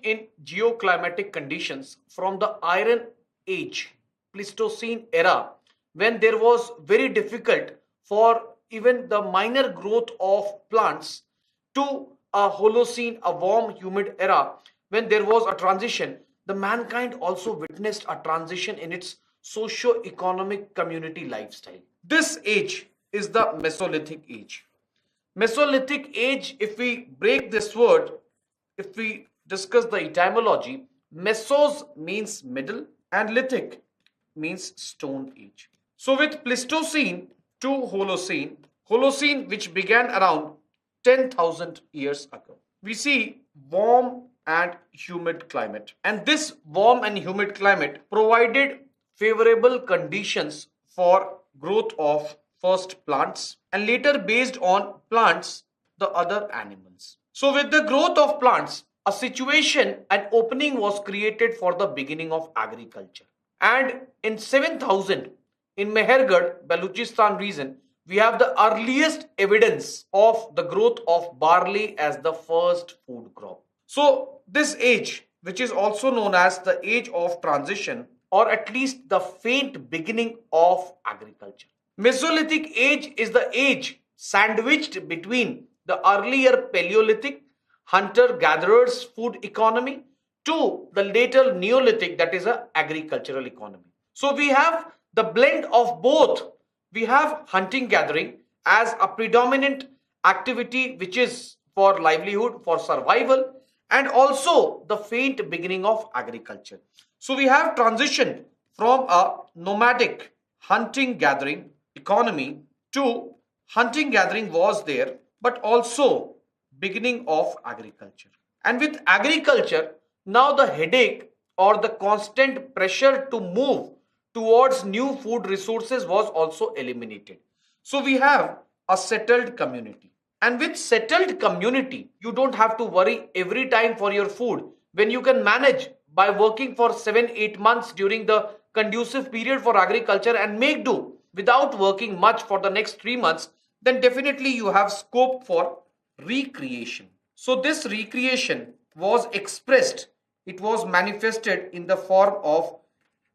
in geoclimatic conditions from the Iron Age, Pleistocene era, when there was very difficult for even the minor growth of plants, to a Holocene, a warm, humid era, when there was a transition, the mankind also witnessed a transition in its socio-economic community lifestyle. This age is the Mesolithic age. Mesolithic age, if we break this word, if we discuss the etymology, mesos means middle and lithic means stone age. So with Pleistocene to Holocene, Holocene which began around 10,000 years ago, we see warm and humid climate. And this warm and humid climate provided favorable conditions for growth of first plants and later based on plants the other animals. So with the growth of plants, a situation, an opening was created for the beginning of agriculture. And in 7000, in Mehergarh, Balochistan region, we have the earliest evidence of the growth of barley as the first food crop. So this age, which is also known as the age of transition, or at least the faint beginning of agriculture. Mesolithic age is the age sandwiched between the earlier Paleolithic hunter-gatherers food economy to the later Neolithic, that is a agricultural economy. So we have the blend of both. We have hunting gathering as a predominant activity which is for livelihood, for survival, and also the faint beginning of agriculture. So we have transition from a nomadic hunting gathering economy to hunting gathering was there, but also beginning of agriculture. And with agriculture, now the headache or the constant pressure to move towards new food resources was also eliminated. So we have a settled community. And with settled community, you don't have to worry every time for your food. When you can manage by working for 7-8 months during the conducive period for agriculture and make do without working much for the next 3 months, then definitely you have scope for recreation. So this recreation was expressed, it was manifested in the form of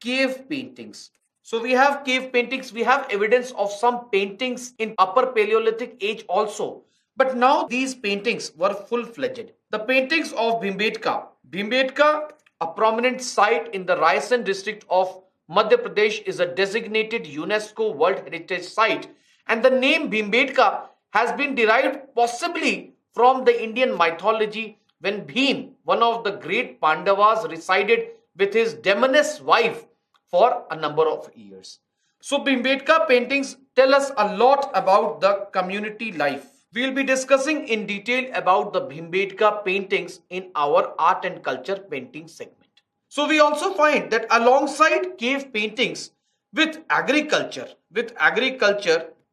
cave paintings. So we have cave paintings, we have evidence of some paintings in upper Paleolithic age also. But now these paintings were full-fledged. The paintings of Bhimbetka, a prominent site in the Raisan district of Madhya Pradesh, is a designated UNESCO World Heritage Site, and the name Bhimbetka has been derived possibly from the Indian mythology when Bhim, one of the great Pandavas, resided with his demoness wife for a number of years. So Bhimbetka paintings tell us a lot about the community life. We will be discussing in detail about the Bhimbetka paintings in our art and culture painting segment. So we also find that alongside cave paintings with agriculture,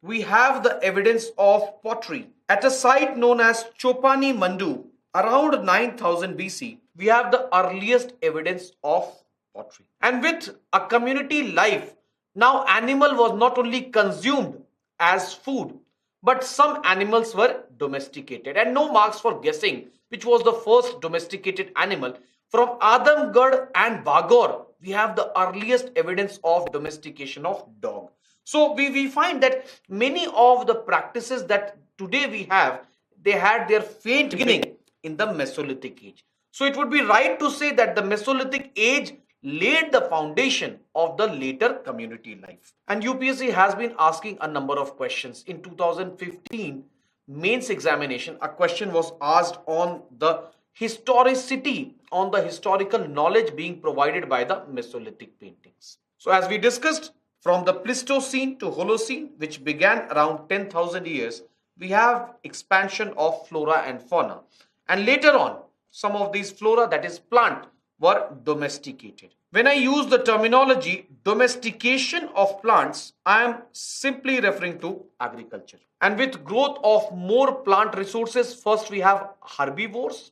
we have the evidence of pottery. At a site known as Chopani Mandu, around 9000 BC, we have the earliest evidence of pottery. And with a community life, now animal was not only consumed as food, but some animals were domesticated. And no marks for guessing which was the first domesticated animal. From Adamgarh and Bagor, we have the earliest evidence of domestication of dog. So we find that many of the practices that today we have, they had their faint beginning in the Mesolithic age. So it would be right to say that the Mesolithic age laid the foundation of the later community life. And UPSC has been asking a number of questions. In 2015 mains examination, a question was asked on the historicity, on the historical knowledge being provided by the Mesolithic paintings. So as we discussed, from the Pleistocene to Holocene, which began around 10,000 years, we have expansion of flora and fauna. And later on, some of these flora, that is plant, were domesticated. When I use the terminology domestication of plants, I am simply referring to agriculture. And with growth of more plant resources, first we have herbivores,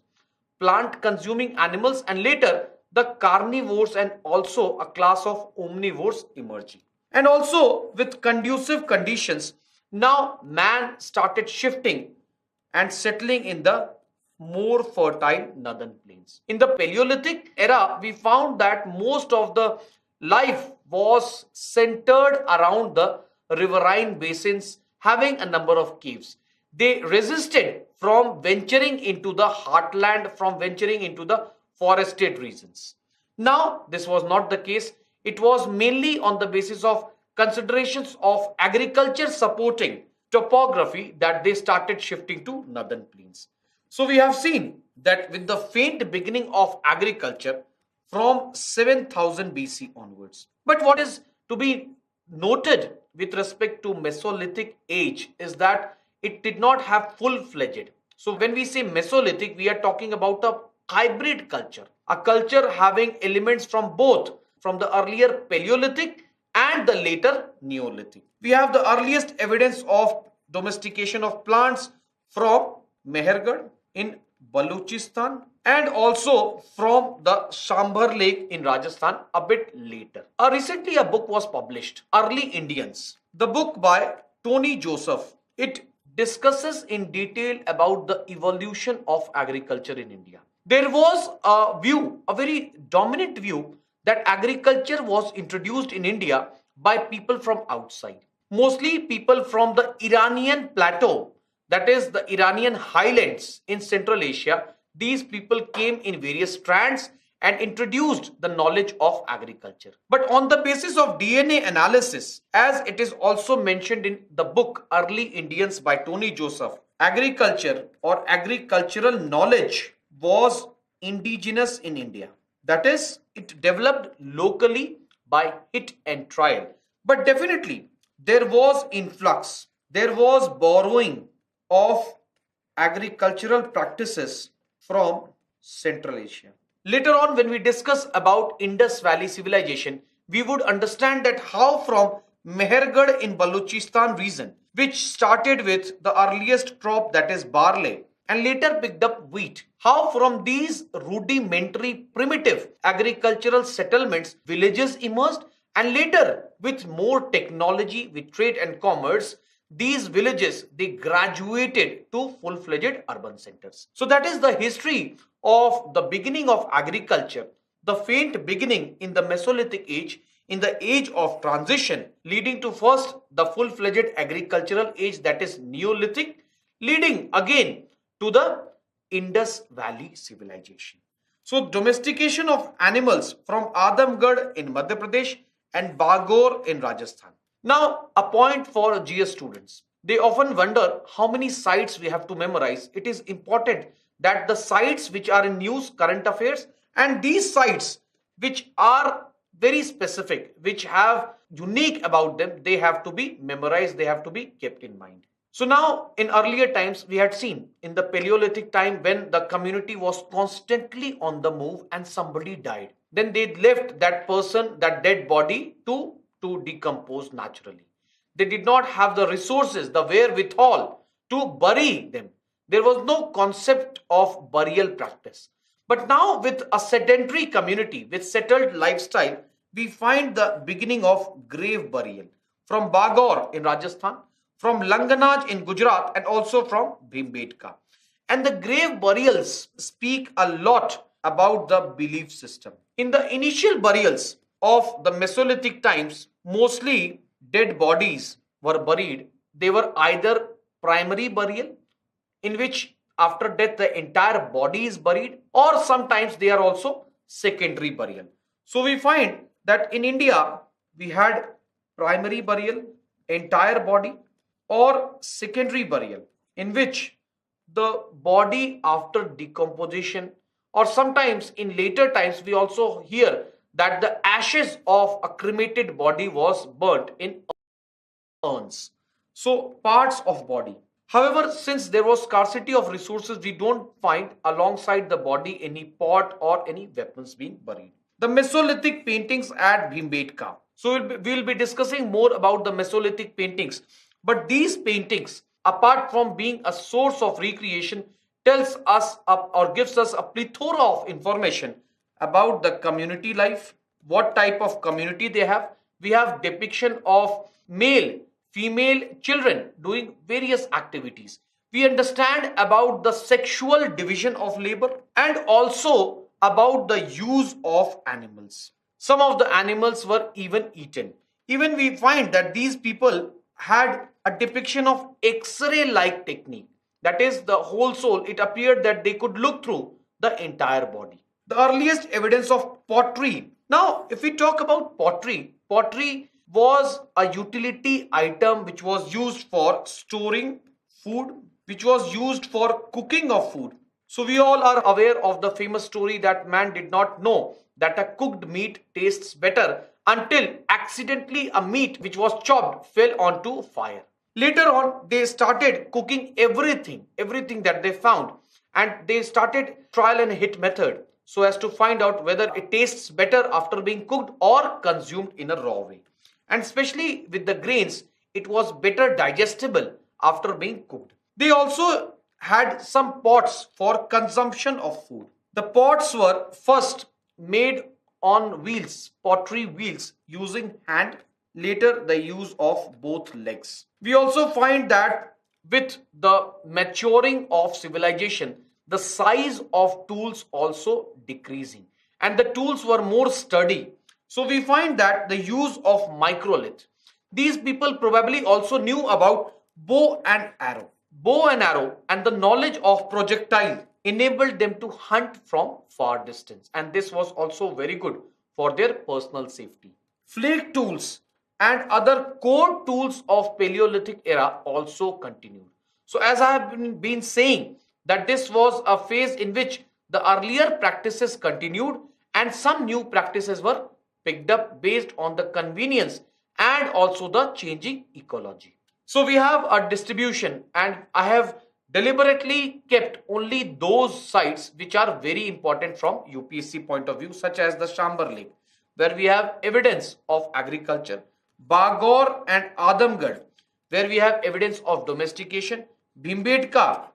plant consuming animals, and later the carnivores and also a class of omnivores emerging. And also with conducive conditions, now man started shifting and settling in the more fertile northern plains. In the Paleolithic era, we found that most of the life was centered around the riverine basins, having a number of caves. They resisted from venturing into the heartland, from venturing into the forested regions. Now, this was not the case. It was mainly on the basis of considerations of agriculture supporting topography that they started shifting to northern plains. So we have seen that with the faint beginning of agriculture from 7000 BC onwards. But what is to be noted with respect to Mesolithic age is that it did not have full-fledged. So when we say Mesolithic, we are talking about a hybrid culture, a culture having elements from both, from the earlier Paleolithic and the later Neolithic. We have the earliest evidence of domestication of plants from Mehergarh in Balochistan and also from the Shambhar Lake in Rajasthan a bit later. Recently, a book was published, Early Indians, the book by Tony Joseph. It discusses in detail about the evolution of agriculture in India. There was a view, a very dominant view, that agriculture was introduced in India by people from outside, mostly people from the Iranian plateau, that is the Iranian highlands in Central Asia. These people came in various strands and introduced the knowledge of agriculture. But on the basis of DNA analysis, as it is also mentioned in the book Early Indians by Tony Joseph, agriculture or agricultural knowledge was indigenous in India. That is, it developed locally by hit and trial. But definitely, there was influx, there was borrowing of agricultural practices from Central Asia. Later on, when we discuss about Indus Valley civilization, we would understand that how from Mehergarh in Balochistan region, which started with the earliest crop, that is barley, and later picked up wheat, how from these rudimentary primitive agricultural settlements villages emerged, and later with more technology, with trade and commerce, these villages, they graduated to full-fledged urban centers. So that is the history of the beginning of agriculture, the faint beginning in the Mesolithic age, in the age of transition, leading to first the full-fledged agricultural age, that is Neolithic, leading again to the Indus Valley civilization. So domestication of animals from Adamgarh in Madhya Pradesh and Bagor in Rajasthan. Now, a point for GS students. They often wonder how many sites we have to memorize. It is important that the sites which are in news, current affairs, and these sites which are very specific, which have unique about them, they have to be memorized, they have to be kept in mind. So now, in earlier times, we had seen in the Paleolithic time when the community was constantly on the move and somebody died. Then they left that person, that dead body to decompose naturally. They did not have the resources, the wherewithal to bury them. There was no concept of burial practice. But now with a sedentary community, with settled lifestyle, we find the beginning of grave burial from Bagor in Rajasthan, from Langanaj in Gujarat, and also from Bhimbetka. And the grave burials speak a lot about the belief system. In the initial burials of the Mesolithic times, mostly dead bodies were buried. They were either primary burial, in which after death the entire body is buried, or sometimes they are also secondary burial. So we find that in India we had primary burial, entire body, or secondary burial, in which the body after decomposition, or sometimes in later times we also hear that the ashes of a cremated body was burnt in urns. So parts of body. However, since there was scarcity of resources, we don't find alongside the body any pot or any weapons being buried. The Mesolithic paintings at Bhimbetka. So we'll be discussing more about the Mesolithic paintings. But these paintings, apart from being a source of recreation, tells us or gives us a plethora of information about the community life, what type of community they have. We have depiction of male, female children doing various activities. We understand about the sexual division of labor and also about the use of animals. Some of the animals were even eaten. Even we find that these people had a depiction of X-ray like technique. That is the whole soul. It appeared that they could look through the entire body. The earliest evidence of pottery. Now, if we talk about pottery, pottery was a utility item which was used for storing food, which was used for cooking of food. So we all are aware of the famous story that man did not know that a cooked meat tastes better until accidentally a meat which was chopped fell onto fire. Later on, they started cooking everything that they found, and they started trial and hit method so as to find out whether it tastes better after being cooked or consumed in a raw way. And especially with the grains, it was better digestible after being cooked. They also had some pots for consumption of food. The pots were first made on wheels, pottery wheels, using hand, later the use of both legs. We also find that with the maturing of civilization, the size of tools also decreasing and the tools were more sturdy. So we find that the use of microlith. These people probably also knew about bow and arrow. Bow and arrow and the knowledge of projectile enabled them to hunt from far distance, and this was also very good for their personal safety. Flake tools and other core tools of Paleolithic era also continued. So as I have been saying that this was a phase in which the earlier practices continued and some new practices were picked up based on the convenience and also the changing ecology. So we have a distribution, and I have deliberately kept only those sites which are very important from UPSC point of view, such as the Shambar Lake, where we have evidence of agriculture, Bagor and Adamgarh, where we have evidence of domestication, Bhimbetka,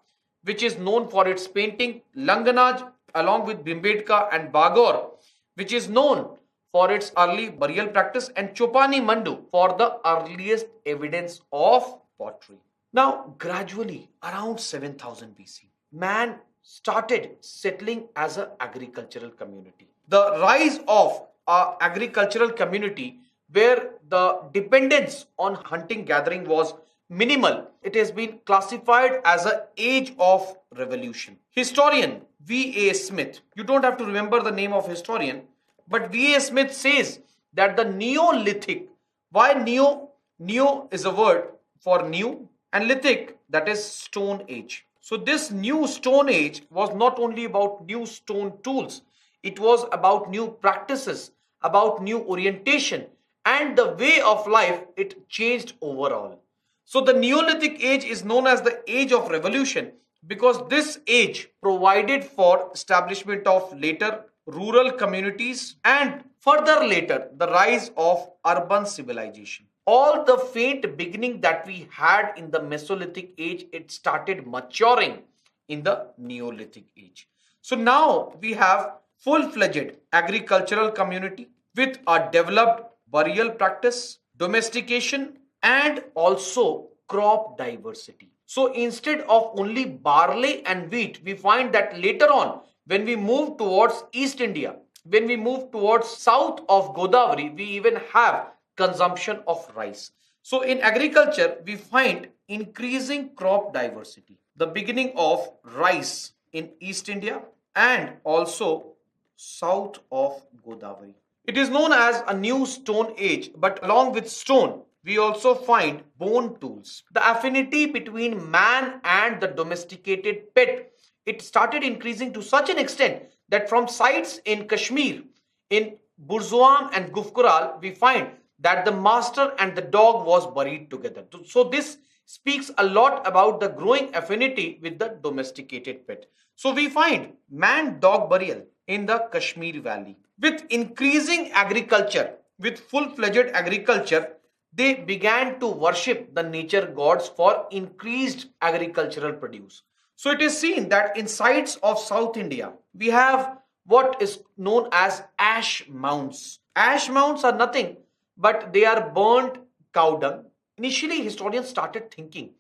which is known for its painting, Langanaj along with Bhimbetka and Bagor, which is known for its early burial practice, and Chopani Mandu for the earliest evidence of pottery. Now, gradually, around 7000 BC, man started settling as an agricultural community. The rise of an agricultural community where the dependence on hunting gathering was minimal, it has been classified as an age of revolution. Historian V.A. Smith, you don't have to remember the name of historian, but V.A. Smith says that the Neolithic, why Neo? Neo is a word for new, and lithic, that is stone age. So this new stone age was not only about new stone tools, it was about new practices, about new orientation, and the way of life it changed overall. So the Neolithic age is known as the age of revolution because this age provided for establishment of later rural communities and further later the rise of urban civilization. All the faint beginning that we had in the Mesolithic age, it started maturing in the Neolithic age. So now we have full-fledged agricultural community with a developed burial practice, domestication, and also crop diversity. So instead of only barley and wheat, we find that later on, when we move towards East India, when we move towards south of Godavari, we even have consumption of rice. So in agriculture, we find increasing crop diversity, the beginning of rice in East India and also south of Godavari. It is known as a new stone age, but along with stone, we also find bone tools. The affinity between man and the domesticated pet, it started increasing to such an extent that from sites in Kashmir, in Burzoam and Gufkural, we find that the master and the dog was buried together. So this speaks a lot about the growing affinity with the domesticated pet. So we find man-dog burial in the Kashmir Valley. With increasing agriculture, with full-fledged agriculture, they began to worship the nature gods for increased agricultural produce. So it is seen that in sites of South India, we have what is known as ash mounds. Ash mounds are nothing but they are burnt cow dung. Initially, historians started thinking,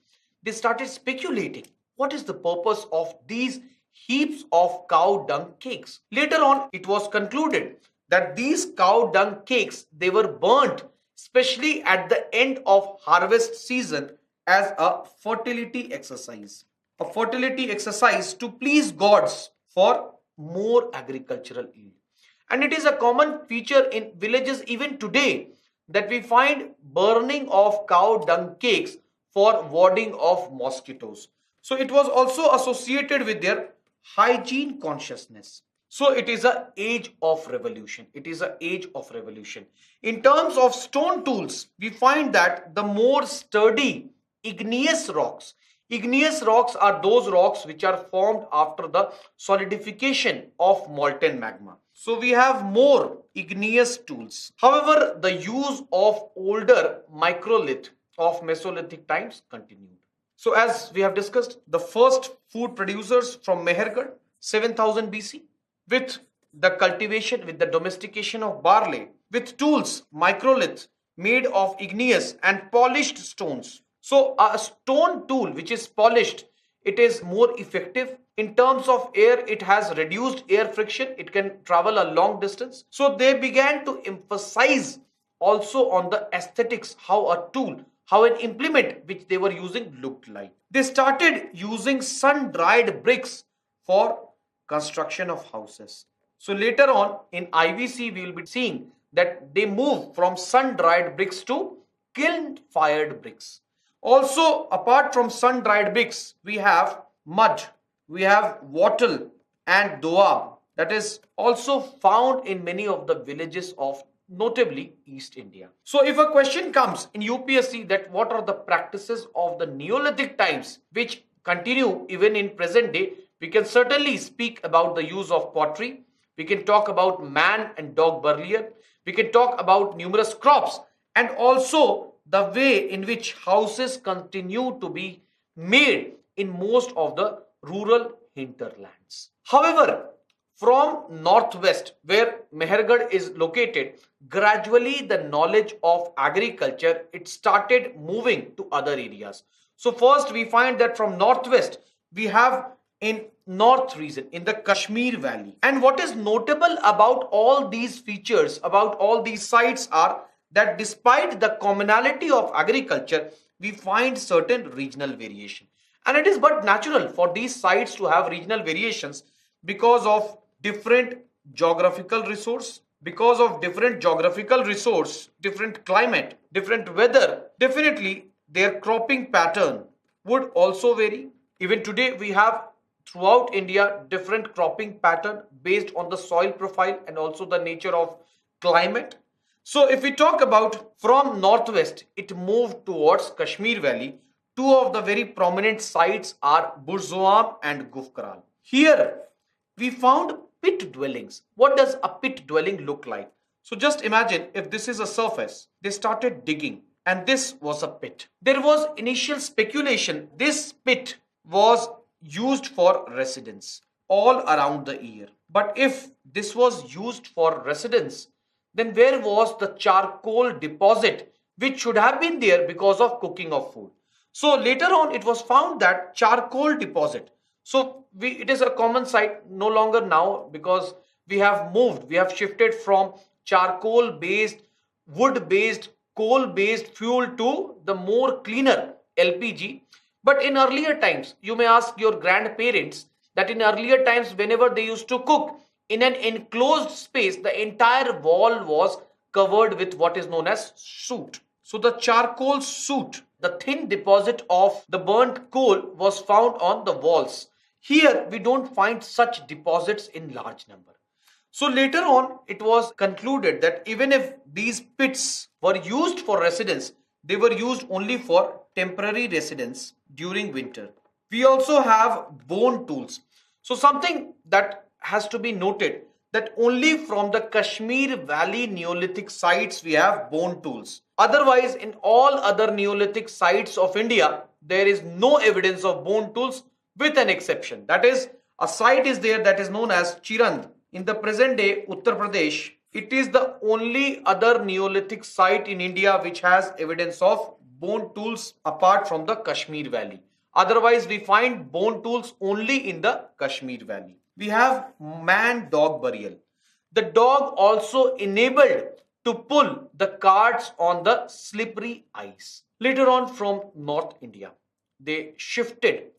they started speculating what is the purpose of these heaps of cow dung cakes? Later on, it was concluded that these cow dung cakes, they were burnt, especially at the end of harvest season, as a fertility exercise. A fertility exercise to please gods for more agricultural yield. And it is a common feature in villages even today that we find burning of cow dung cakes for warding off mosquitoes. So it was also associated with their hygiene consciousness. So it is an age of revolution. It is an age of revolution. In terms of stone tools, we find that the more sturdy igneous rocks. Igneous rocks are those rocks which are formed after the solidification of molten magma. So we have more igneous tools. However, the use of older microlith of Mesolithic times continued. So as we have discussed, the first food producers from Mehergarh, 7000 BC, with the cultivation, with the domestication of barley, with tools, microlith made of igneous and polished stones. So a stone tool which is polished, it is more effective. In terms of air, it has reduced air friction. It can travel a long distance. So they began to emphasize also on the aesthetics, how a tool, how an implement which they were using looked like. They started using sun-dried bricks for construction of houses. So later on in IVC, we will be seeing that they move from sun-dried bricks to kiln-fired bricks. Also, apart from sun-dried bricks, we have mud, we have wattle and doab, that is also found in many of the villages of notably East India. So if a question comes in UPSC that what are the practices of the Neolithic times which continue even in present day, we can certainly speak about the use of pottery. We can talk about man and dog burial. We can talk about numerous crops and also the way in which houses continue to be made in most of the rural hinterlands. However, from northwest, where Mehergarh is located, gradually the knowledge of agriculture, it started moving to other areas. So first we find that from northwest, we have in north region, in the Kashmir Valley. And what is notable about all these features, about all these sites are that despite the commonality of agriculture, we find certain regional variation. And it is but natural for these sites to have regional variations because of different geographical resource, different climate, different weather. Definitely their cropping pattern would also vary. Even today we have throughout India different cropping pattern based on the soil profile and also the nature of climate. So if we talk about from northwest, it moved towards Kashmir Valley. Two of the very prominent sites are Burzoam and Gufkaral. Here we found pit dwellings. What does a pit dwelling look like? So just imagine if this is a surface, they started digging and this was a pit. There was initial speculation this pit was used for residence all around the year. But if this was used for residence, then where was the charcoal deposit which should have been there because of cooking of food? So later on it was found that charcoal deposit. So it is a common sight no longer now because we have moved, we have shifted from charcoal based, wood based, coal based fuel to the more cleaner LPG. But in earlier times, you may ask your grandparents that in earlier times whenever they used to cook, in an enclosed space, the entire wall was covered with what is known as soot. So the charcoal soot, the thin deposit of the burnt coal was found on the walls. Here we don't find such deposits in large number. So later on it was concluded that even if these pits were used for residence, they were used only for temporary residence during winter. We also have bone tools. So something that has to be noted that only from the Kashmir Valley Neolithic sites we have bone tools. Otherwise, in all other Neolithic sites of India, there is no evidence of bone tools with an exception. That is, a site is there that is known as Chirand. In the present day, Uttar Pradesh, it is the only other Neolithic site in India which has evidence of bone tools apart from the Kashmir Valley. Otherwise, we find bone tools only in the Kashmir Valley. We have man-dog burial. The dog also enabled to pull the carts on the slippery ice. Later on, from North India, they shifted.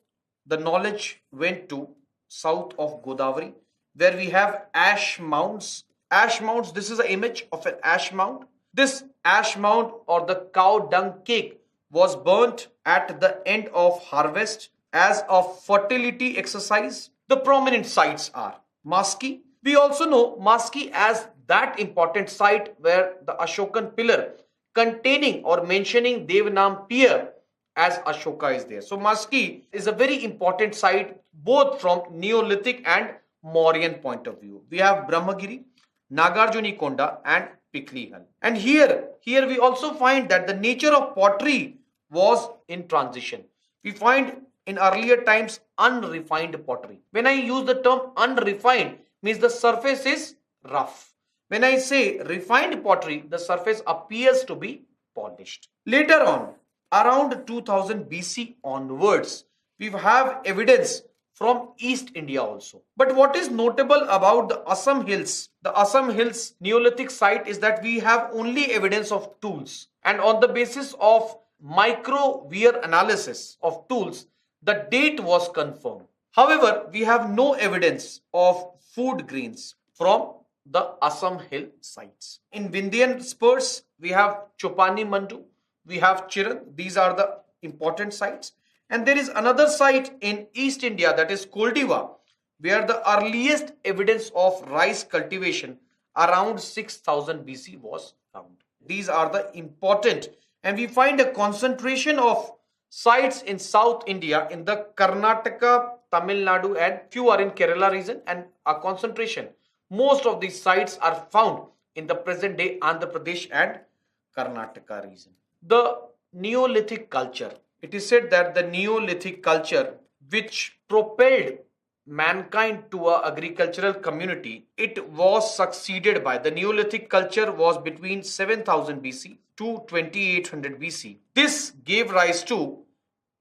The knowledge went to south of Godavari, where we have ash mounds. Ash mounds, this is an image of an ash mound. This ash mound or the cow dung cake was burnt at the end of harvest as a fertility exercise. The prominent sites are Maski. We also know Maski as that important site where the Ashokan pillar containing or mentioning Devanam Pier as Ashoka is there. So Maski is a very important site both from Neolithic and Mauryan point of view. We have Brahmagiri, Nagarjuni Konda and Pikli. And here we also find that the nature of pottery was in transition. We find in earlier times unrefined pottery. When I use the term unrefined, means the surface is rough. When I say refined pottery, the surface appears to be polished. Later on, around 2000 BC onwards, we have evidence from East India also. But what is notable about the Assam Hills, Neolithic site is that we have only evidence of tools. And on the basis of micro-wear analysis of tools, the date was confirmed. However, we have no evidence of food grains from the Assam Hill sites. In Vindhyan spurs, we have Chopani Mandu, we have Chiran. These are the important sites. And there is another site in East India, that is Koldiva, where the earliest evidence of rice cultivation around 6000 BC was found. These are the important, and we find a concentration of sites in South India in the Karnataka, Tamil Nadu, and few are in Kerala region, and a concentration. Most of these sites are found in the present day Andhra Pradesh and Karnataka region. The Neolithic culture. It is said that the Neolithic culture, which propelled mankind to a agricultural community, it was succeeded by the Neolithic culture was between 7000 BC to 2800 BC. This gave rise to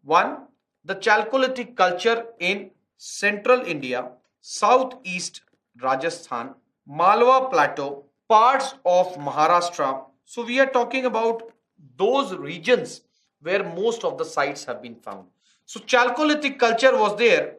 one, the Chalcolithic culture in central India, southeast Rajasthan, Malwa Plateau, parts of Maharashtra. So we are talking about those regions where most of the sites have been found. So Chalcolithic culture was there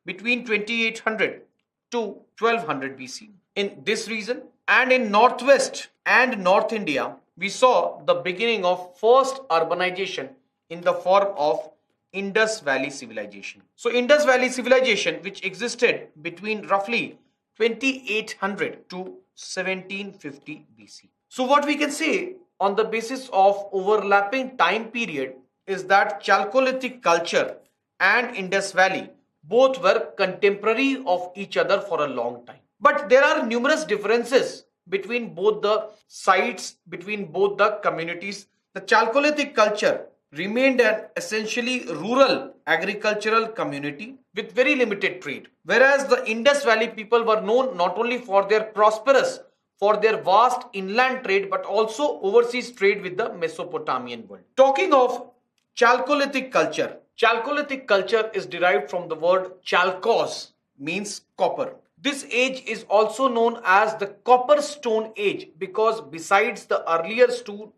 between 2800 to 1200 BC. In this region and in northwest and North India, we saw the beginning of first urbanization in the form of Indus Valley civilization. So Indus Valley civilization, which existed between roughly 2800 to 1750 BC. So what we can say on the basis of overlapping time period is that Chalcolithic culture and Indus Valley both were contemporary of each other for a long time. But there are numerous differences between both the sites, between both the communities. The Chalcolithic culture remained an essentially rural agricultural community with very limited trade, whereas the Indus Valley people were known not only for their vast inland trade but also overseas trade with the Mesopotamian world. Talking of Chalcolithic culture is derived from the word chalcos, means copper. This age is also known as the Copper Stone Age because besides the earlier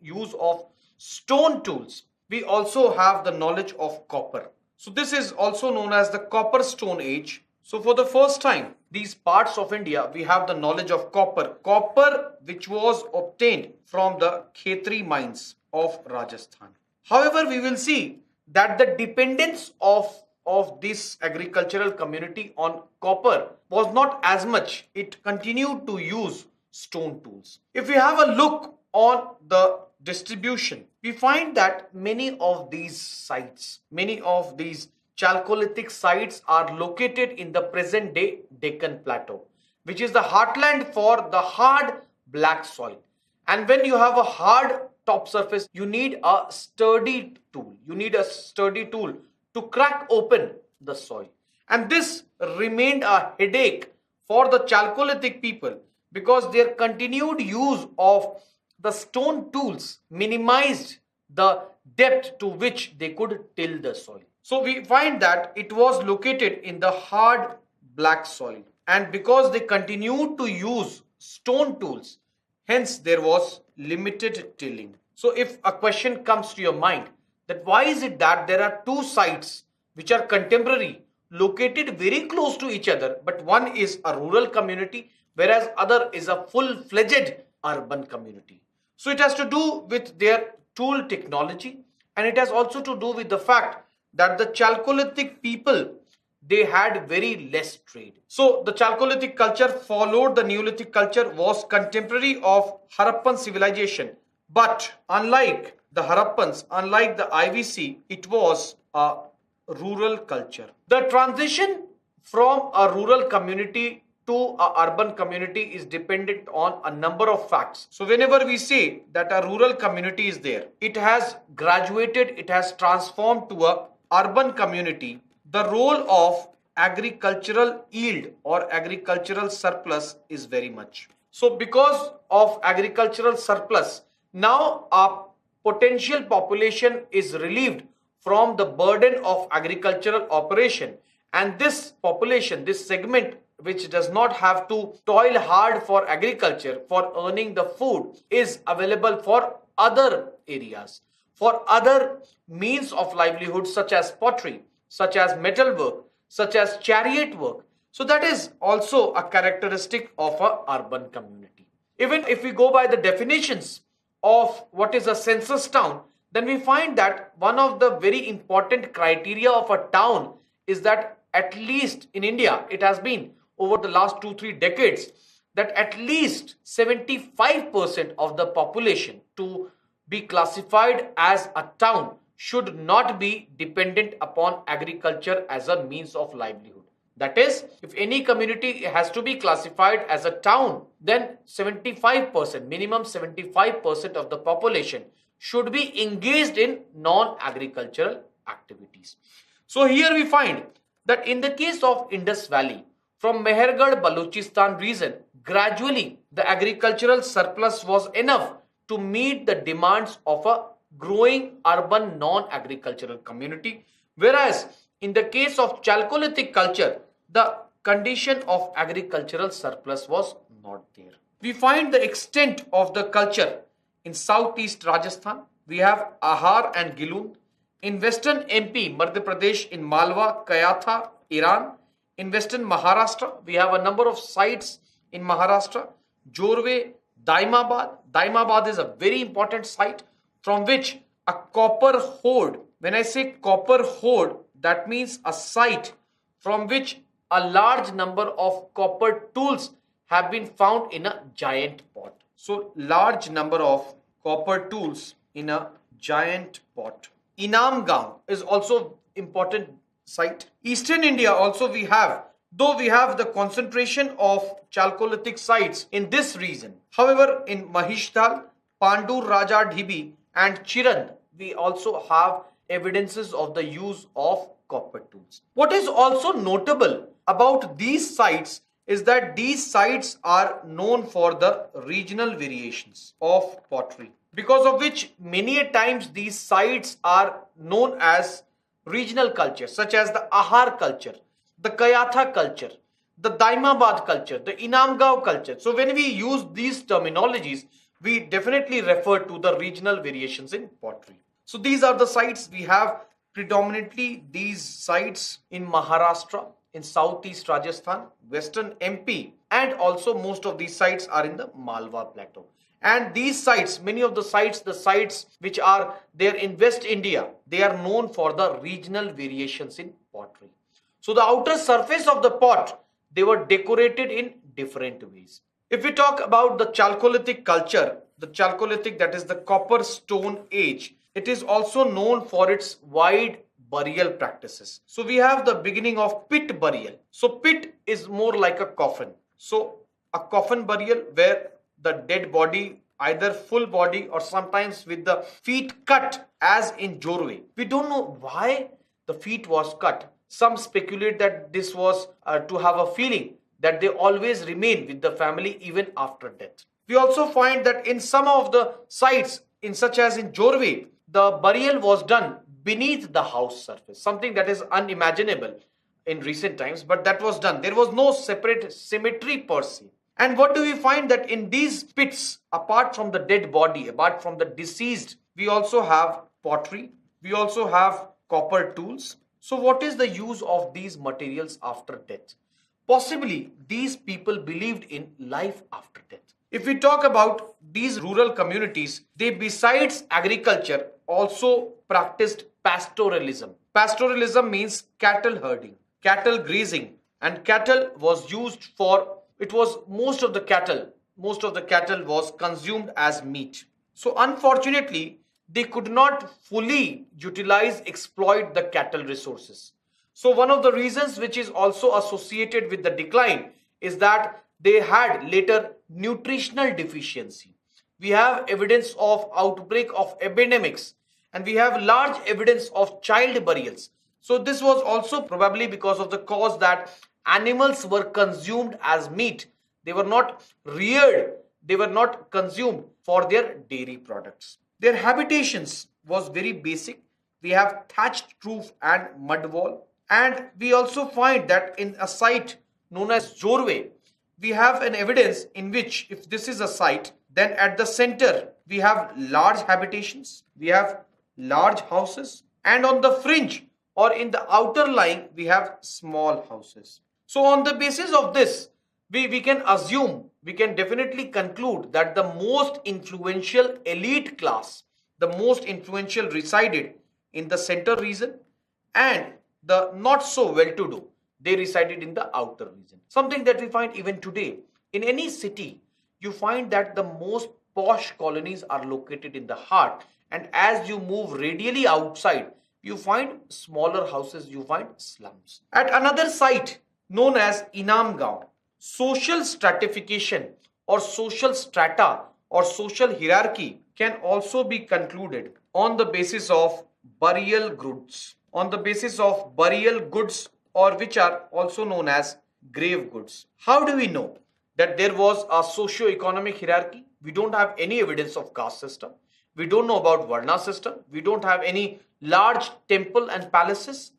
use of stone tools, we also have the knowledge of copper. So this is also known as the Copper Stone Age. So for the first time, these parts of India, we have the knowledge of copper. Copper which was obtained from the Khetri mines of Rajasthan. However, we will see that the dependence of this agricultural community on copper was not as much. It continued to use stone tools. If we have a look on the distribution, we find that many of these Chalcolithic sites are located in the present day Deccan Plateau, which is the heartland for the hard black soil. And when you have a hard top surface, you need a sturdy tool. To crack open the soil. And this remained a headache for the Chalcolithic people because their continued use of the stone tools minimized the depth to which they could till the soil. So we find that it was located in the hard black soil. And because they continued to use stone tools, hence there was limited tilling. So if a question comes to your mind that why is it that there are two sites which are contemporary, located very close to each other, but one is a rural community whereas other is a full-fledged urban community. So it has to do with their tool technology, and it has also to do with the fact that the Chalcolithic people, they had very less trade. So the Chalcolithic culture followed the Neolithic culture, was contemporary of Harappan civilization. But unlike the Harappans, unlike the IVC, it was a rural culture. The transition from a rural community to a urban community is dependent on a number of facts. So whenever we say that a rural community is there, it has graduated, it has transformed to a urban community. The role of agricultural yield or agricultural surplus is very much. So because of agricultural surplus, now a potential population is relieved from the burden of agricultural operation, and this population, this segment which does not have to toil hard for agriculture for earning the food, is available for other areas, for other means of livelihood such as pottery, such as metalwork, such as chariot work. So that is also a characteristic of a urban community. Even if we go by the definitions of what is a census town, then we find that one of the very important criteria of a town is that at least in India, it has been over the last 2-3 decades that at least 75% of the population to be classified as a town should not be dependent upon agriculture as a means of livelihood. That is, if any community has to be classified as a town, then 75%, minimum 75% of the population should be engaged in non-agricultural activities. So here we find that in the case of Indus Valley, from Mehergarh, Balochistan region, gradually the agricultural surplus was enough to meet the demands of a growing urban non-agricultural community, whereas in the case of Chalcolithic culture, the condition of agricultural surplus was not there. We find the extent of the culture in southeast Rajasthan. We have Ahar and Giloon. In western MP, Madhya Pradesh, in Malwa, Kayatha, Iran. In western Maharashtra, we have a number of sites in Maharashtra. Jorwe, Daimabad. Daimabad is a very important site from which a copper hoard, when I say copper hoard, that means a site from which a large number of copper tools have been found in a giant pot. So large number of copper tools in a giant pot. Inamgaon is also important site. Eastern India also we have, though we have the concentration of Chalcolithic sites in this region. However, in Mahishtal, Pandur Raja Dhibi and Chirand, we also have evidences of the use of copper tools. What is also notable about these sites is that these sites are known for the regional variations of pottery, because of which many a times these sites are known as regional culture, such as the Ahar culture, the Kayatha culture, the Daimabad culture, the Inamgaon culture. So when we use these terminologies, we definitely refer to the regional variations in pottery. So these are the sites we have, predominantly these sites in Maharashtra, in southeast Rajasthan, western MP, and also most of these sites are in the Malwa plateau. And these sites, many of the sites which are there in West India, they are known for the regional variations in pottery. So the outer surface of the pot, they were decorated in different ways. If we talk about the Chalcolithic culture, the Chalcolithic, that is the copper stone age, it is also known for its wide burial practices. So we have the beginning of pit burial. So pit is more like a coffin. So a coffin burial where the dead body, either full body or sometimes with the feet cut, as in Jorwe. We don't know why the feet was cut. Some speculate that this was to have a feeling that they always remain with the family even after death. We also find that in some of the sites, in such as in Jorwe, the burial was done beneath the house surface, something that is unimaginable in recent times, but that was done. There was no separate cemetery per se. And what do we find? That in these pits, apart from the dead body, apart from the deceased, we also have pottery, we also have copper tools. So what is the use of these materials after death? Possibly these people believed in life after death. If we talk about these rural communities, they besides agriculture also practiced pastoralism. Pastoralism means cattle herding, cattle grazing, and cattle was used for, it was most of the cattle was consumed as meat. So unfortunately, they could not fully utilize, exploit the cattle resources. So one of the reasons which is also associated with the decline is that they had later nutritional deficiency. We have evidence of outbreak of epidemics, and we have large evidence of child burials. So this was also probably because of the cause that animals were consumed as meat. They were not reared, they were not consumed for their dairy products. Their habitations was very basic. We have thatched roof and mud wall. And we also find that in a site known as Jorwe, we have an evidence in which, if this is a site, then at the center we have large habitations, we have large houses, and on the fringe or in the outer line we have small houses. So on the basis of this, we can assume, we can definitely conclude that the most influential elite class, the most influential resided in the center region, and the not so well-to-do, they resided in the outer region. Something that we find even today. In any city, you find that the most posh colonies are located in the heart, and as you move radially outside, you find smaller houses, you find slums. At another site known as Inamgaon, social stratification or social strata or social hierarchy can also be concluded on the basis of burial goods, or which are also known as grave goods. How do we know that there was a socio-economic hierarchy? We don't have any evidence of caste system. We don't know about Varna system. We don't have any large temple and palaces.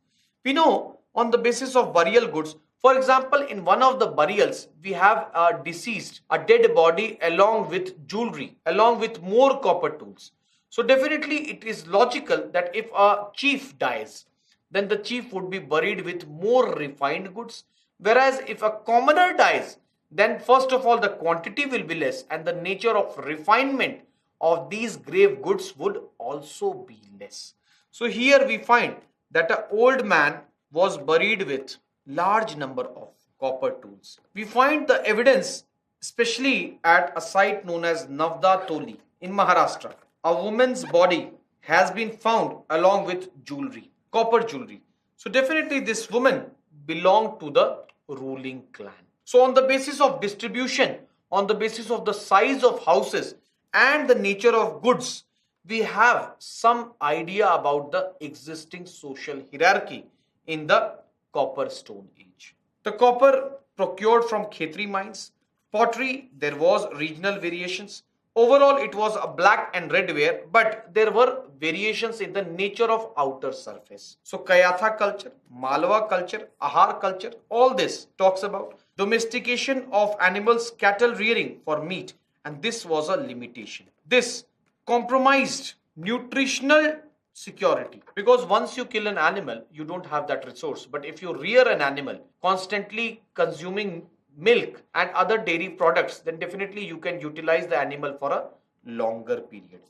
We know on the basis of burial goods. For example, in one of the burials, we have a deceased, a dead body along with jewelry, along with more copper tools. So definitely it is logical that if a chief dies, then the chief would be buried with more refined goods. Whereas if a commoner dies, then first of all the quantity will be less and the nature of refinement of these grave goods would also be less. So here we find that an old man was buried with large number of copper tools. We find the evidence especially at a site known as Navda Toli in Maharashtra. A woman's body has been found along with jewelry, copper jewelry. So definitely this woman belonged to the ruling clan. So on the basis of distribution, on the basis of the size of houses and the nature of goods, we have some idea about the existing social hierarchy in the copper stone age. The copper procured from Khetri mines, pottery, there was regional variations. Overall, it was a black and red ware, but there were variations in the nature of outer surface. So Kayatha culture, Malwa culture, Ahar culture, all this talks about domestication of animals, cattle rearing for meat, and this was a limitation. This compromised nutritional security, because once you kill an animal, you don't have that resource. But if you rear an animal, constantly consuming milk and other dairy products, then definitely you can utilize the animal for a longer period.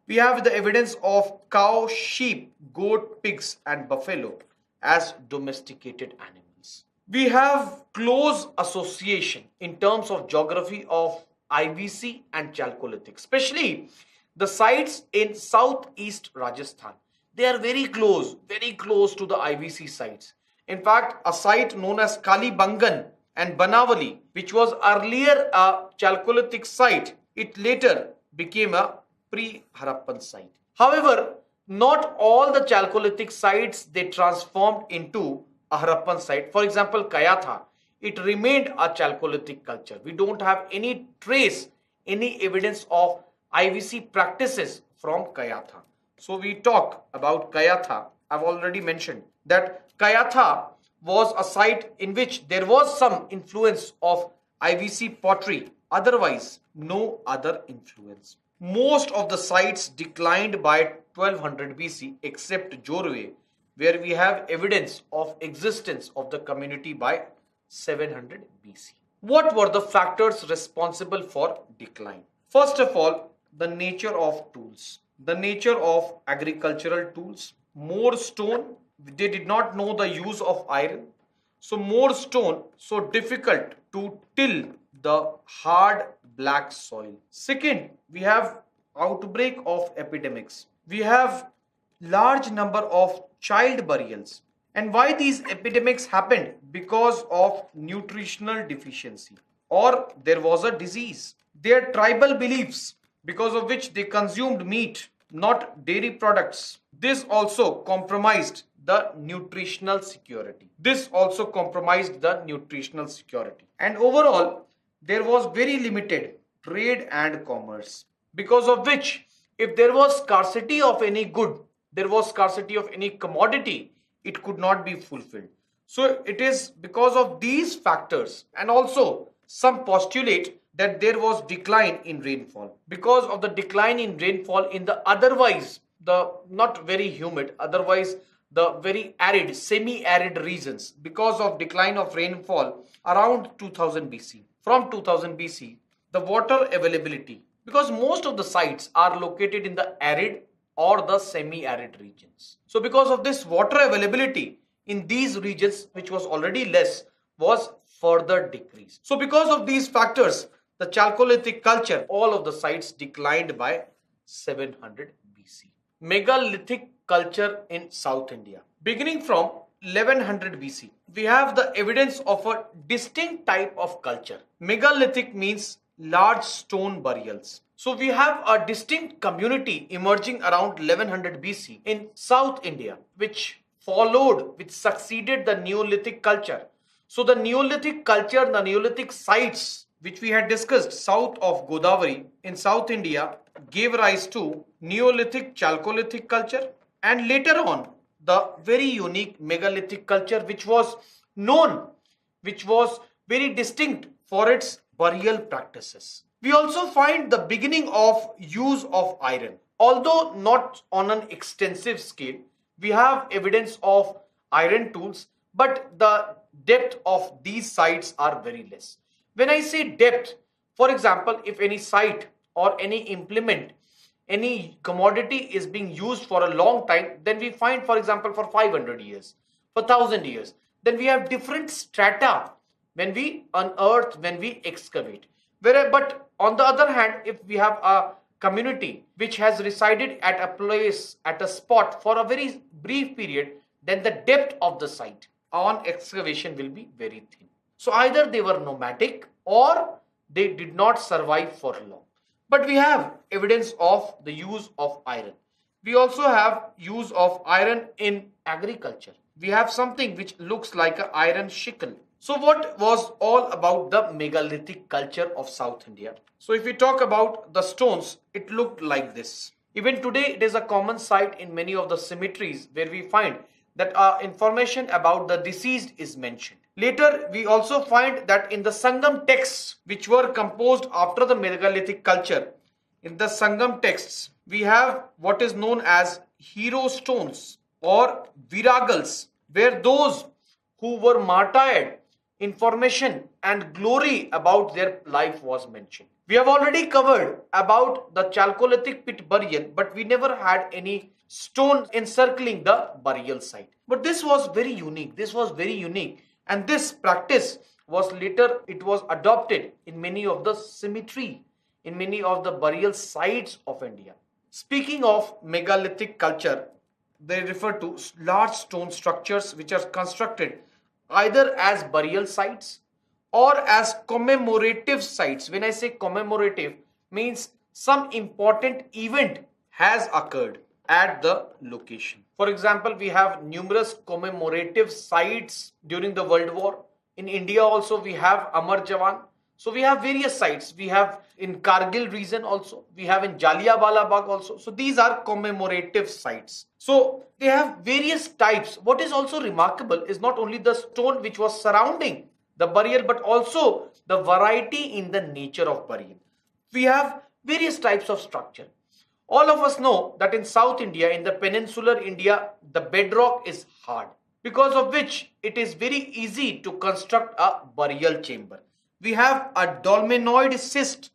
We have the evidence of cow, sheep, goat, pigs and buffalo as domesticated animals. We have close association in terms of geography of IBC and Chalcolithic, especially the sites in southeast Rajasthan. They are very close to the IBC sites. In fact, a site known as Kalibangan and Banavali, which was earlier a Chalcolithic site, it later became a pre-Harappan site. However, not all the Chalcolithic sites they transformed into a Harappan site. For example, Kayatha, it remained a Chalcolithic culture. We don't have any trace, any evidence of IVC practices from Kayatha. So we talk about Kayatha. I've already mentioned that Kayatha was a site in which there was some influence of IVC pottery. Otherwise, no other influence. Most of the sites declined by 1200 BC except Jorwe, where we have evidence of existence of the community by 700 BC. What were the factors responsible for decline? First of all, the nature of tools, the nature of agricultural tools, more stone, they did not know the use of iron, so more stone, so difficult to till the hard black soil. Second, we have outbreak of epidemics. We have large number of child burials. And why these epidemics happened? Because of nutritional deficiency or there was a disease. Their tribal beliefs, because of which they consumed meat, not dairy products. This also compromised the nutritional security. This also compromised the nutritional security. And overall, there was very limited trade and commerce. Because of which, if there was scarcity of any good, there was scarcity of any commodity, it could not be fulfilled. So it is because of these factors, and also some postulate that there was decline in rainfall. Because of the decline in rainfall in the otherwise the not very humid, otherwise the very arid, semi-arid regions, because of decline of rainfall around 2000 BC. From 2000 BC, the water availability, because most of the sites are located in the arid or the semi-arid regions. So because of this, water availability in these regions, which was already less, was further decreased. So because of these factors, the Chalcolithic culture, all of the sites declined by 700 BC. Megalithic culture in South India. Beginning from 1100 BC, we have the evidence of a distinct type of culture. Megalithic means large stone burials. So we have a distinct community emerging around 1100 BC in South India, which succeeded the Neolithic culture. So the Neolithic culture, the Neolithic sites which we had discussed south of Godavari in South India gave rise to Neolithic Chalcolithic culture, and later on the very unique megalithic culture which was known, which was very distinct for its burial practices. We also find the beginning of use of iron. Although not on an extensive scale, we have evidence of iron tools, but the depth of these sites are very less. When I say depth, for example, if any site or any implement, any commodity is being used for a long time, then we find, for example, for 500 years, for 1000 years, then we have different strata when we unearth, when we excavate. But on the other hand, if we have a community which has resided at a place, at a spot for a very brief period, then the depth of the site on excavation will be very thin. So either they were nomadic or they did not survive for long. But we have evidence of the use of iron. We also have use of iron in agriculture. We have something which looks like an iron sickle. So what was all about the megalithic culture of South India? So if we talk about the stones, it looked like this. Even today, it is a common sight in many of the cemeteries where we find that information about the deceased is mentioned. Later, we also find that in the Sangam texts, which were composed after the megalithic culture, in the Sangam texts, we have what is known as hero stones or viragals, where those who were martyred, information and glory about their life was mentioned. We have already covered about the Chalcolithic pit burial, but we never had any stone encircling the burial site. But this was very unique. This was very unique. And this practice was later, it was adopted in many of the cemetery, in many of the burial sites of India. Speaking of megalithic culture, they refer to large stone structures which are constructed either as burial sites or as commemorative sites. When I say commemorative, means some important event has occurred at the location. For example, we have numerous commemorative sites during the World War. In India also we have Amar Jawan. So we have various sites. We have in Kargil region also. We have in Jallianwala Bagh also. So these are commemorative sites. So they have various types. What is also remarkable is not only the stone which was surrounding the burial, but also the variety in the nature of burial. We have various types of structure. All of us know that in South India, in the peninsular India, the bedrock is hard, because of which it is very easy to construct a burial chamber. We have a dolmenoid cyst.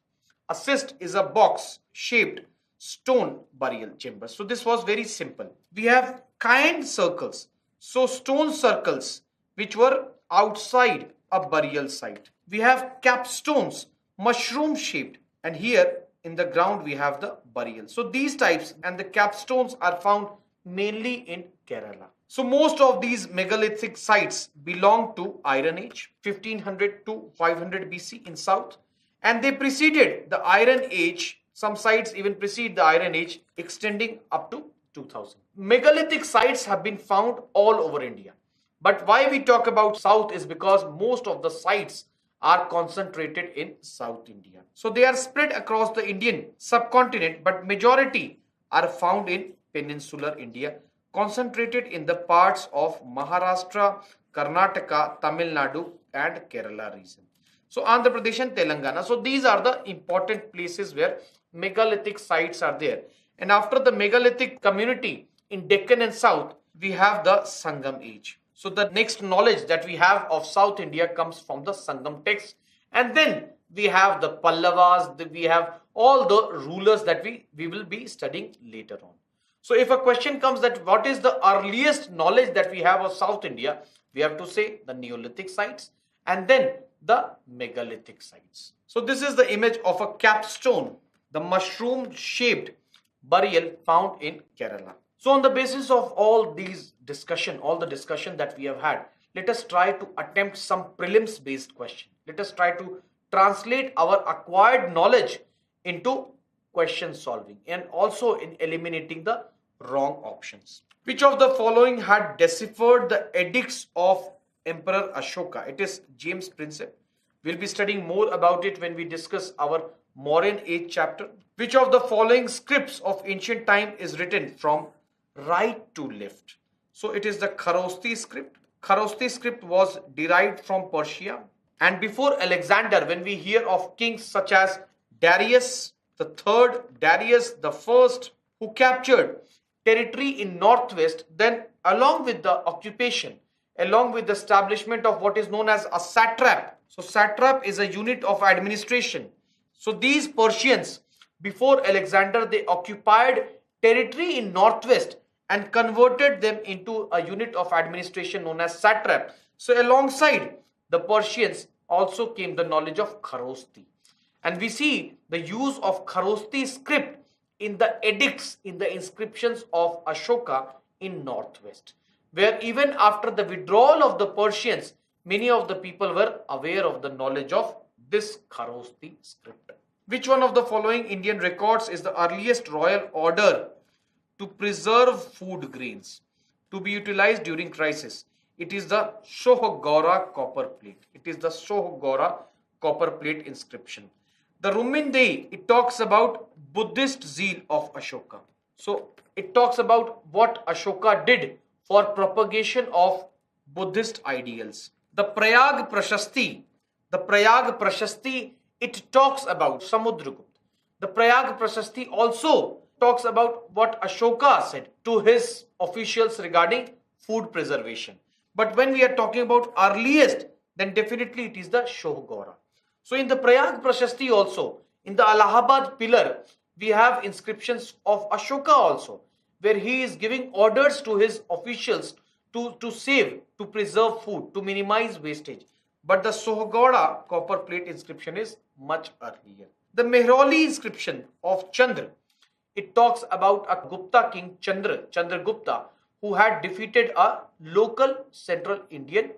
A cyst is a box shaped stone burial chamber. So this was very simple. We have kind circles. So stone circles which were outside a burial site. We have capstones, mushroom shaped, and here in the ground we have the burial. So these types and the capstones are found mainly in Kerala. So most of these megalithic sites belong to Iron Age, 1500 to 500 BC in south, and they preceded the Iron Age. Some sites even precede the Iron Age, extending up to 2000. Megalithic sites have been found all over India. But why we talk about south is because most of the sites are concentrated in South India. So they are spread across the Indian subcontinent, but majority are found in peninsular India, concentrated in the parts of Maharashtra, Karnataka, Tamil Nadu and Kerala region. So Andhra Pradesh and Telangana. So these are the important places where megalithic sites are there. And after the megalithic community in Deccan and South, we have the Sangam age. So the next knowledge that we have of South India comes from the Sangam text. And then we have the Pallavas, we have all the rulers that we will be studying later on. So if a question comes that what is the earliest knowledge that we have of South India, we have to say the Neolithic sites and then the megalithic sites. So this is the image of a capstone, the mushroom shaped burial found in Kerala. So on the basis of all the discussion that we have had, let us try to attempt some prelims based question. Let us try to translate our acquired knowledge into question solving and also in eliminating the wrong options. Which of the following had deciphered the edicts of Emperor Ashoka? It is James Princip. We'll be studying more about it when we discuss our Mauryan Age chapter. Which of the following scripts of ancient time is written from right to left? So it is the Kharoshthi script. Kharoshthi script was derived from Persia. And before Alexander, when we hear of kings such as Darius the third, Darius the first, who captured territory in northwest, then along with the occupation, along with the establishment of what is known as a satrap. So satrap is a unit of administration. So these Persians, before Alexander, they occupied territory in northwest and converted them into a unit of administration known as satrap. So alongside the Persians also came the knowledge of Kharoshthi. And we see the use of Kharoshthi script in the edicts, in the inscriptions of Ashoka in northwest, where even after the withdrawal of the Persians, many of the people were aware of the knowledge of this Kharoshthi script. Which one of the following Indian records is the earliest royal order to preserve food grains to be utilized during crisis? It is the Shohgora copper plate. It is the Shohgora copper plate inscription. The Rumindei, it talks about Buddhist zeal of Ashoka. So it talks about what Ashoka did for propagation of Buddhist ideals. The Prayag Prashasti, it talks about Samudragupta. The Prayag Prashasti also talks about what Ashoka said to his officials regarding food preservation. But when we are talking about earliest, then definitely it is the Shohgora. So in the Prayag Prashasti also, in the Allahabad pillar, we have inscriptions of Ashoka also, where he is giving orders to his officials to save, to preserve food, to minimize wastage. But the Shohgora copper plate inscription is much earlier. The Mehrauli inscription of Chandra, it talks about a Gupta king Chandragupta, who had defeated a local central Indian